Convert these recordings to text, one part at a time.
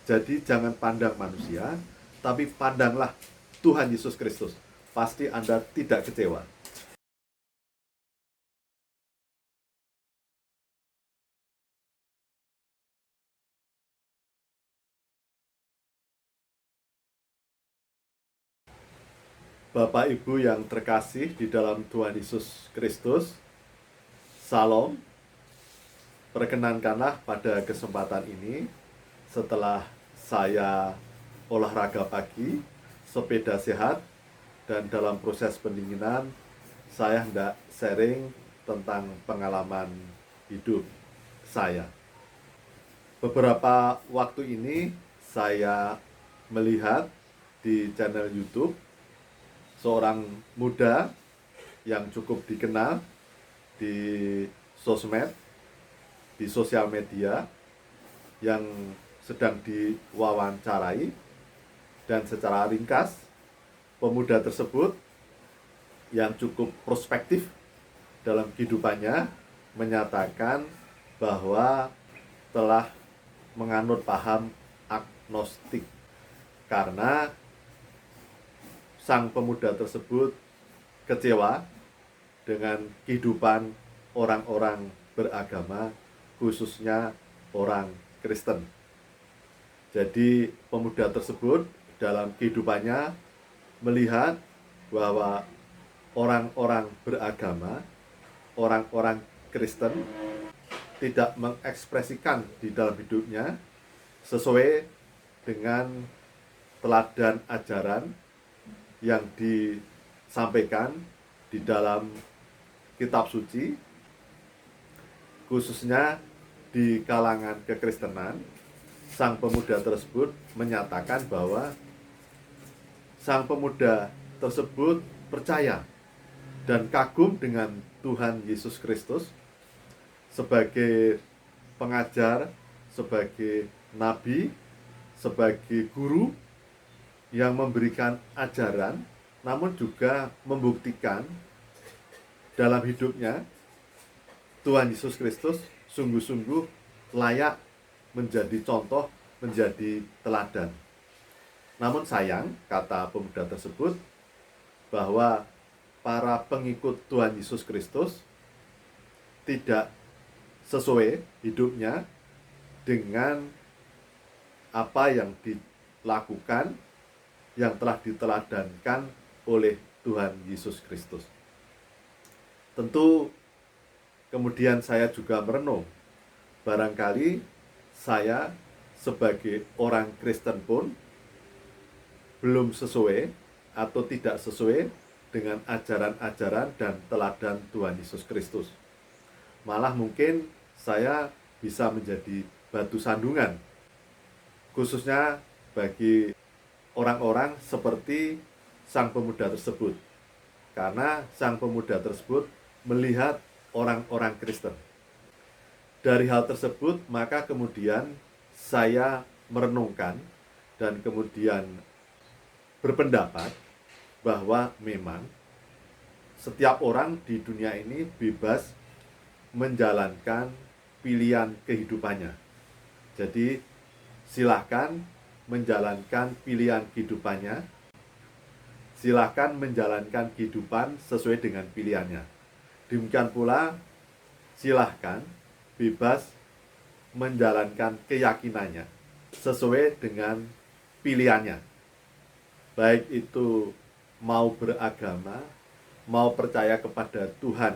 Jadi jangan pandang manusia, tapi pandanglah Tuhan Yesus Kristus. Pasti Anda tidak kecewa. Bapak Ibu yang terkasih di dalam Tuhan Yesus Kristus, Salam. Perkenankanlah pada kesempatan ini, setelah saya olahraga pagi, sepeda sehat, dan dalam proses pendinginan, saya hendak sharing tentang pengalaman hidup saya. Beberapa waktu ini saya melihat di channel YouTube seorang muda yang cukup dikenal di sosmed, di sosial media, yang sedang diwawancarai, dan secara ringkas pemuda tersebut yang cukup prospektif dalam kehidupannya menyatakan bahwa telah menganut paham agnostik karena sang pemuda tersebut kecewa dengan kehidupan orang-orang beragama, khususnya orang Kristen. Jadi pemuda tersebut dalam kehidupannya melihat bahwa orang-orang beragama, orang-orang Kristen tidak mengekspresikan di dalam hidupnya sesuai dengan teladan ajaran yang disampaikan di dalam kitab suci, khususnya di kalangan kekristenan. Sang pemuda tersebut menyatakan bahwa sang pemuda tersebut percaya dan kagum dengan Tuhan Yesus Kristus sebagai pengajar, sebagai nabi, sebagai guru yang memberikan ajaran, namun juga membuktikan dalam hidupnya Tuhan Yesus Kristus sungguh-sungguh layak menjadi contoh, menjadi teladan. Namun sayang, kata pemuda tersebut, bahwa para pengikut Tuhan Yesus Kristus tidak sesuai hidupnya dengan apa yang dilakukan, yang telah diteladankan oleh Tuhan Yesus Kristus. Tentu kemudian saya juga merenung, barangkali saya sebagai orang Kristen pun belum sesuai atau tidak sesuai dengan ajaran-ajaran dan teladan Tuhan Yesus Kristus. Malah mungkin saya bisa menjadi batu sandungan, khususnya bagi orang-orang seperti sang pemuda tersebut. Karena sang pemuda tersebut melihat orang-orang Kristen. Dari hal tersebut, maka kemudian saya merenungkan dan kemudian berpendapat bahwa memang setiap orang di dunia ini bebas menjalankan pilihan kehidupannya. Jadi silakan menjalankan pilihan kehidupannya, silakan menjalankan kehidupan sesuai dengan pilihannya. Demikian pula silahkan bebas menjalankan keyakinannya sesuai dengan pilihannya. Baik itu mau beragama, mau percaya kepada Tuhan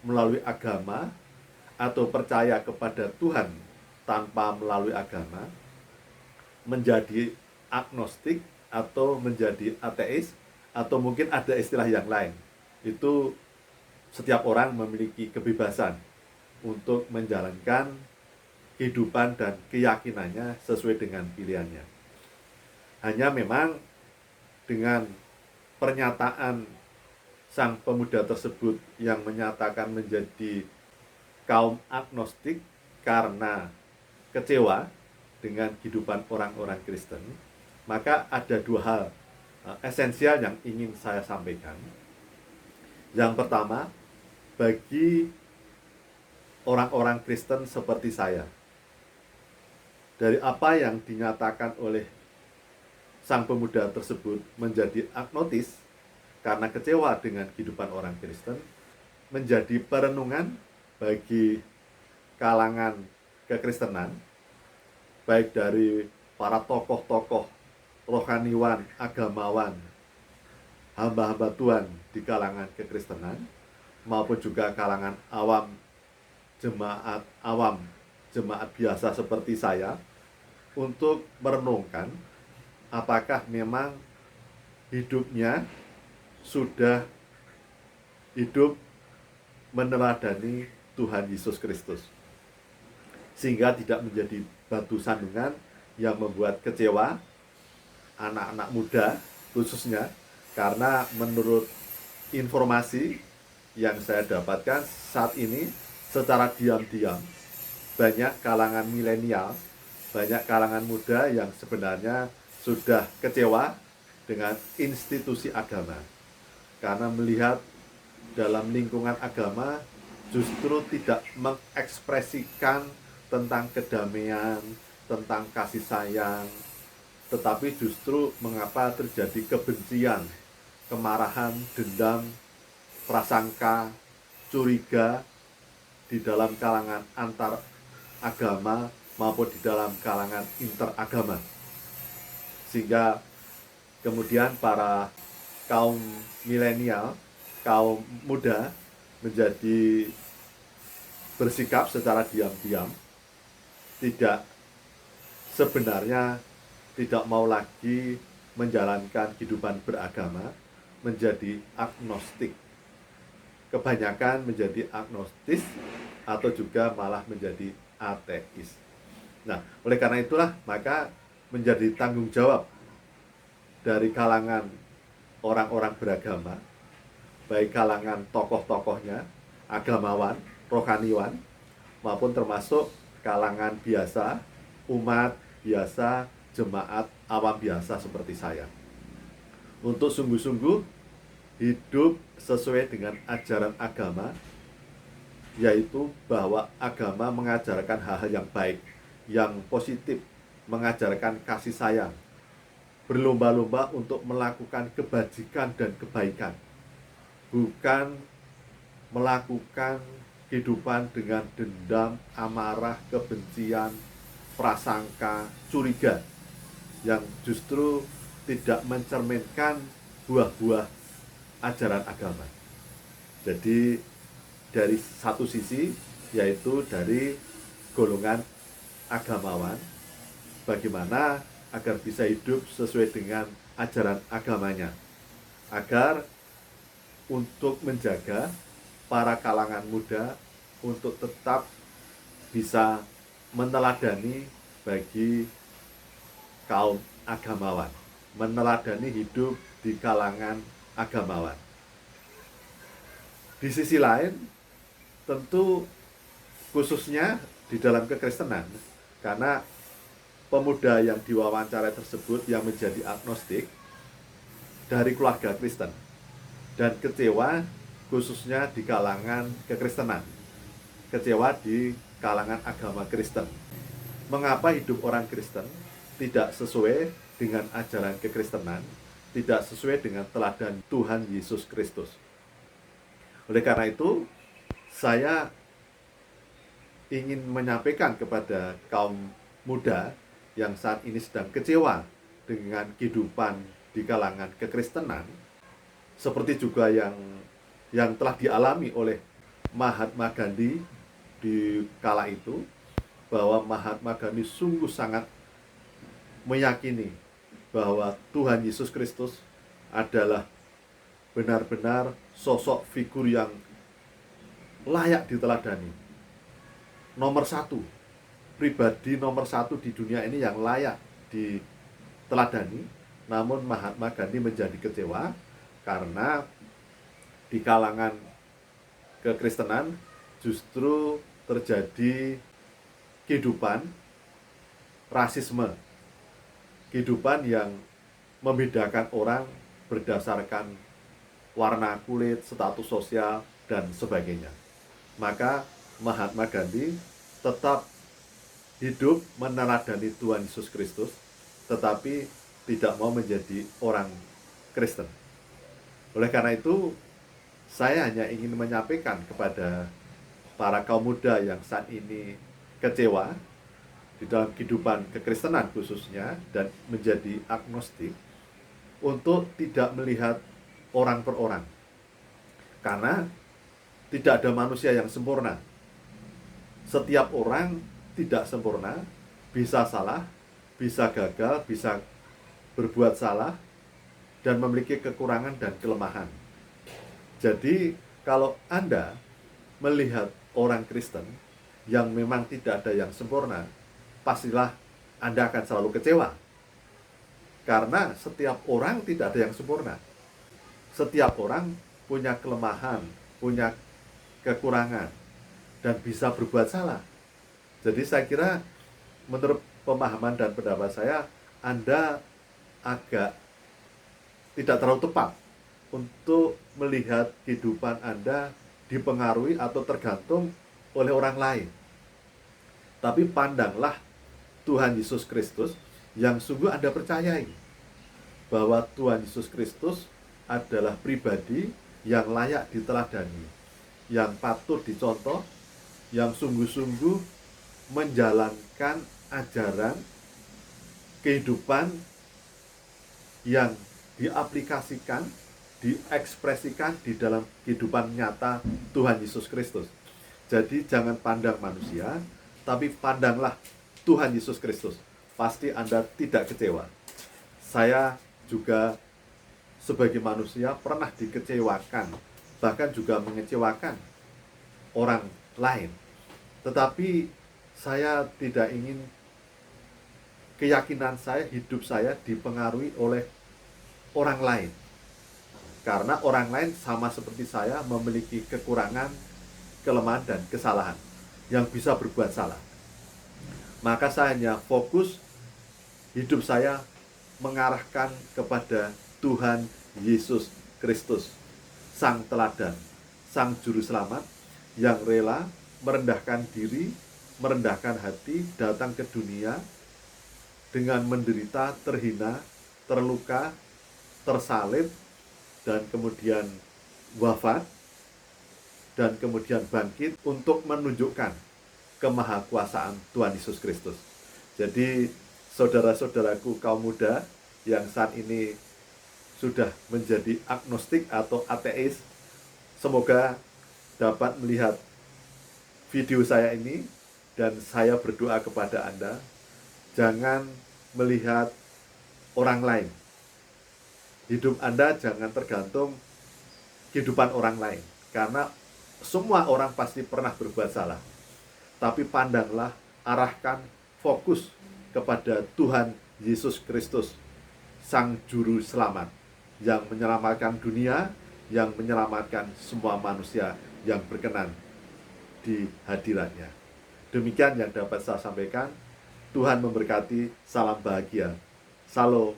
melalui agama, atau percaya kepada Tuhan tanpa melalui agama, menjadi agnostik atau menjadi ateis, atau mungkin ada istilah yang lain. Itu setiap orang memiliki kebebasan untuk menjalankan kehidupan dan keyakinannya sesuai dengan pilihannya. Hanya memang dengan pernyataan sang pemuda tersebut yang menyatakan menjadi kaum agnostik karena kecewa dengan kehidupan orang-orang Kristen, maka ada dua hal esensial yang ingin saya sampaikan. Yang pertama, bagi orang-orang Kristen seperti saya, dari apa yang dinyatakan oleh sang pemuda tersebut menjadi agnostis karena kecewa dengan kehidupan orang Kristen, menjadi perenungan bagi kalangan kekristenan, baik dari para tokoh-tokoh rohaniwan, agamawan, hamba-hamba Tuhan di kalangan kekristenan, maupun juga kalangan awam, jemaat biasa seperti saya, untuk merenungkan apakah memang hidupnya sudah hidup meneladani Tuhan Yesus Kristus, sehingga tidak menjadi batu sandungan yang membuat kecewa anak-anak muda khususnya, karena menurut informasi yang saya dapatkan saat ini, secara diam-diam banyak kalangan milenial, banyak kalangan muda yang sebenarnya sudah kecewa dengan institusi agama, karena melihat dalam lingkungan agama justru tidak mengekspresikan tentang kedamaian, tentang kasih sayang, tetapi justru mengapa terjadi kebencian, kemarahan, dendam, prasangka, curiga di dalam kalangan antar agama maupun di dalam kalangan interagama. Sehingga kemudian para kaum milenial, kaum muda menjadi bersikap secara diam-diam, sebenarnya tidak mau lagi menjalankan kehidupan beragama, menjadi agnostik. Kebanyakan menjadi agnostis atau juga malah menjadi ateis. Nah, oleh karena itulah maka menjadi tanggung jawab dari kalangan orang-orang beragama, baik kalangan tokoh-tokohnya, agamawan, rohaniwan, maupun termasuk kalangan biasa, umat biasa, jemaat awam biasa seperti saya, untuk sungguh-sungguh hidup sesuai dengan ajaran agama, yaitu bahwa agama mengajarkan hal-hal yang baik, yang positif, mengajarkan kasih sayang, berlomba-lomba untuk melakukan kebajikan dan kebaikan, bukan melakukan kehidupan dengan dendam, amarah, kebencian, prasangka, curiga, yang justru tidak mencerminkan buah-buah ajaran agama. Jadi dari satu sisi, yaitu dari golongan agamawan, bagaimana agar bisa hidup sesuai dengan ajaran agamanya, agar untuk menjaga para kalangan muda untuk tetap bisa meneladani bagi kaum agamawan, meneladani hidup di kalangan agamawan. Di sisi lain, tentu khususnya di dalam kekristenan, karena pemuda yang diwawancara tersebut yang menjadi agnostik dari keluarga Kristen dan kecewa khususnya di kalangan kekristenan, kecewa di kalangan agama Kristen. Mengapa hidup orang Kristen tidak sesuai dengan ajaran kekristenan, tidak sesuai dengan teladan Tuhan Yesus Kristus? Oleh karena itu, saya ingin menyampaikan kepada kaum muda yang saat ini sedang kecewa dengan kehidupan di kalangan kekristenan, seperti juga yang telah dialami oleh Mahatma Gandhi di kala itu, bahwa Mahatma Gandhi sungguh sangat meyakini bahwa Tuhan Yesus Kristus adalah benar-benar sosok figur yang layak diteladani. Nomor satu, pribadi nomor satu di dunia ini yang layak diteladani. Namun Mahatma Gandhi menjadi kecewa karena di kalangan kekristenan justru terjadi kehidupan rasisme, kehidupan yang membedakan orang berdasarkan warna kulit, status sosial, dan sebagainya. Maka Mahatma Gandhi tetap hidup meneladani Tuhan Yesus Kristus, tetapi tidak mau menjadi orang Kristen. Oleh karena itu, saya hanya ingin menyampaikan kepada para kaum muda yang saat ini kecewa di dalam kehidupan kekristenan khususnya dan menjadi agnostik, untuk tidak melihat orang per orang. Karena tidak ada manusia yang sempurna. Setiap orang tidak sempurna, bisa salah, bisa gagal, bisa berbuat salah, dan memiliki kekurangan dan kelemahan. Jadi, kalau Anda melihat orang Kristen yang memang tidak ada yang sempurna, pastilah Anda akan selalu kecewa. Karena setiap orang tidak ada yang sempurna. Setiap orang punya kelemahan, punya kekurangan, dan bisa berbuat salah. Jadi saya kira menurut pemahaman dan pendapat saya, Anda agak tidak terlalu tepat untuk melihat kehidupan Anda dipengaruhi atau tergantung oleh orang lain. Tapi pandanglah Tuhan Yesus Kristus yang sungguh Anda percayai, bahwa Tuhan Yesus Kristus adalah pribadi yang layak diteladani, yang patut dicontoh, yang sungguh-sungguh menjalankan ajaran kehidupan yang diaplikasikan, diekspresikan di dalam kehidupan nyata Tuhan Yesus Kristus. Jadi jangan pandang manusia, tapi pandanglah Tuhan Yesus Kristus. Pasti Anda tidak kecewa. Saya juga sebagai manusia pernah dikecewakan, bahkan juga mengecewakan orang lain. Tetapi saya tidak ingin keyakinan saya, hidup saya dipengaruhi oleh orang lain. Karena orang lain sama seperti saya memiliki kekurangan, kelemahan, dan kesalahan yang bisa berbuat salah. Maka saya hanya fokus hidup saya mengarahkan kepada Tuhan Yesus Kristus, Sang Teladan, Sang Juru Selamat, yang rela merendahkan diri, merendahkan hati, datang ke dunia dengan menderita, terhina, terluka, tersalib, dan kemudian wafat, dan kemudian bangkit untuk menunjukkan kemahakuasaan Tuhan Yesus Kristus. Jadi saudara-saudaraku kaum muda yang saat ini sudah menjadi agnostik atau ateis, semoga dapat melihat video saya ini, dan saya berdoa kepada Anda, jangan melihat orang lain. Hidup Anda jangan tergantung kehidupan orang lain, karena semua orang pasti pernah berbuat salah. Tapi pandanglah, arahkan, fokus kepada Tuhan Yesus Kristus, Sang Juru Selamat, yang menyelamatkan dunia, yang menyelamatkan semua manusia yang berkenan di hadiratnya. Demikian yang dapat saya sampaikan. Tuhan memberkati. Salam bahagia. Salam.